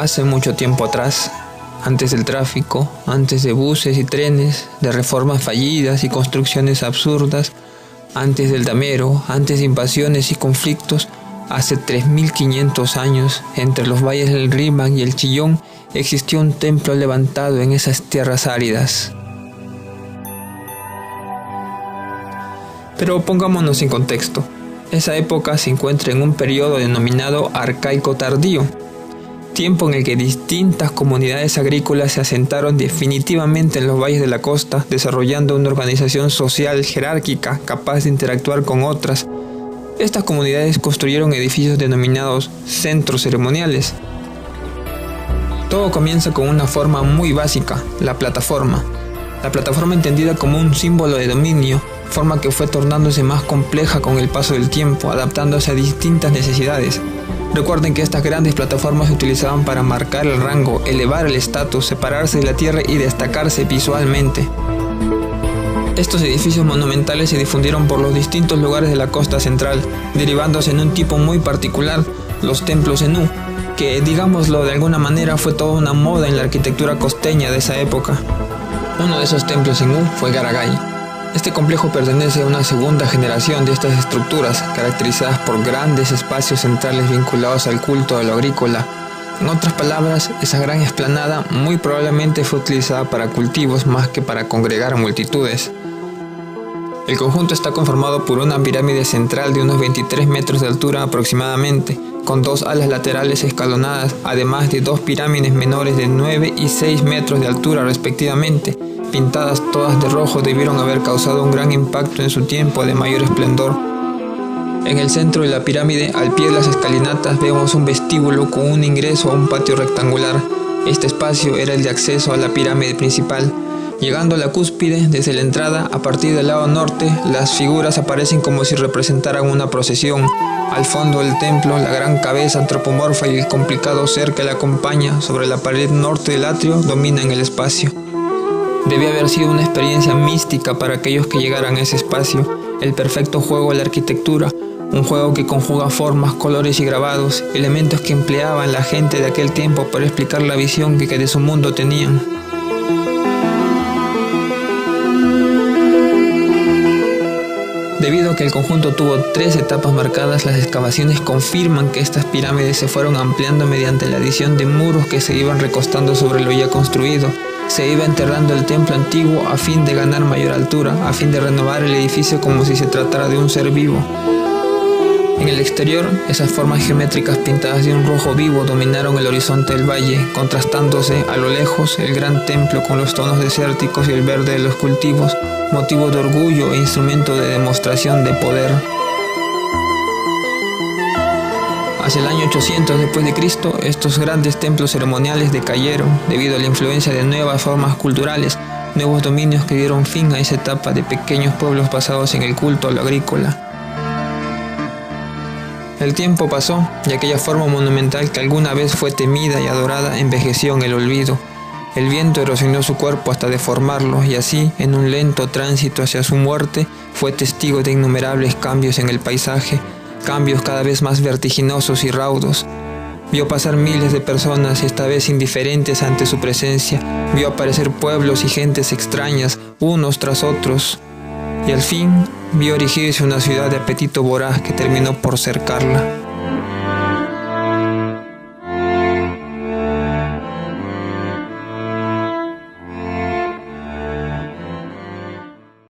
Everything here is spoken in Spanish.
Hace mucho tiempo atrás, antes del tráfico, antes de buses y trenes, de reformas fallidas y construcciones absurdas, antes del damero, antes de invasiones y conflictos, hace 3500 años, entre los valles del Rímac y el Chillón, existió un templo levantado en esas tierras áridas. Pero pongámonos en contexto. Esa época se encuentra en un periodo denominado Arcaico Tardío, tiempo en el que distintas comunidades agrícolas se asentaron definitivamente en los valles de la costa, desarrollando una organización social jerárquica capaz de interactuar con otras. Estas comunidades construyeron edificios denominados centros ceremoniales. Todo comienza con una forma muy básica, la plataforma. La plataforma entendida como un símbolo de dominio, forma que fue tornándose más compleja con el paso del tiempo, adaptándose a distintas necesidades. Recuerden que estas grandes plataformas se utilizaban para marcar el rango, elevar el estatus, separarse de la tierra y destacarse visualmente. Estos edificios monumentales se difundieron por los distintos lugares de la costa central, derivándose en un tipo muy particular, los templos en U, que, digámoslo de alguna manera, fue toda una moda en la arquitectura costeña de esa época. Uno de esos templos en U fue Garagay. Este complejo pertenece a una segunda generación de estas estructuras, caracterizadas por grandes espacios centrales vinculados al culto de lo agrícola. En otras palabras, esa gran explanada muy probablemente fue utilizada para cultivos más que para congregar multitudes. El conjunto está conformado por una pirámide central de unos 23 metros de altura aproximadamente, con dos alas laterales escalonadas, además de dos pirámides menores de 9 y 6 metros de altura respectivamente, pintadas todas de rojo, debieron haber causado un gran impacto en su tiempo de mayor esplendor. En el centro de la pirámide, al pie de las escalinatas, vemos un vestíbulo con un ingreso a un patio rectangular. Este espacio era el de acceso a la pirámide principal. Llegando a la cúspide, desde la entrada, a partir del lado norte, las figuras aparecen como si representaran una procesión. Al fondo del templo, la gran cabeza antropomorfa y el complicado ser que la acompaña sobre la pared norte del atrio dominan el espacio. Debía haber sido una experiencia mística para aquellos que llegaran a ese espacio, el perfecto juego de la arquitectura, un juego que conjuga formas, colores y grabados, elementos que empleaban la gente de aquel tiempo para explicar la visión que de su mundo tenían. Debido a que el conjunto tuvo 3 etapas marcadas, las excavaciones confirman que estas pirámides se fueron ampliando mediante la adición de muros que se iban recostando sobre lo ya construido. Se iba enterrando el templo antiguo a fin de ganar mayor altura, a fin de renovar el edificio como si se tratara de un ser vivo. En el exterior, esas formas geométricas pintadas de un rojo vivo dominaron el horizonte del valle, contrastándose a lo lejos el gran templo con los tonos desérticos y el verde de los cultivos, motivo de orgullo e instrumento de demostración de poder. Hacia el año 800 después de Cristo, estos grandes templos ceremoniales decayeron debido a la influencia de nuevas formas culturales, nuevos dominios que dieron fin a esa etapa de pequeños pueblos basados en el culto a lo agrícola. El tiempo pasó y aquella forma monumental que alguna vez fue temida y adorada envejeció en el olvido. El viento erosionó su cuerpo hasta deformarlo y así, en un lento tránsito hacia su muerte, fue testigo de innumerables cambios en el paisaje, cambios cada vez más vertiginosos y raudos. Vio pasar miles de personas, esta vez indiferentes ante su presencia. Vio aparecer pueblos y gentes extrañas, unos tras otros. Y al fin, vio erigirse una ciudad de apetito voraz que terminó por cercarla.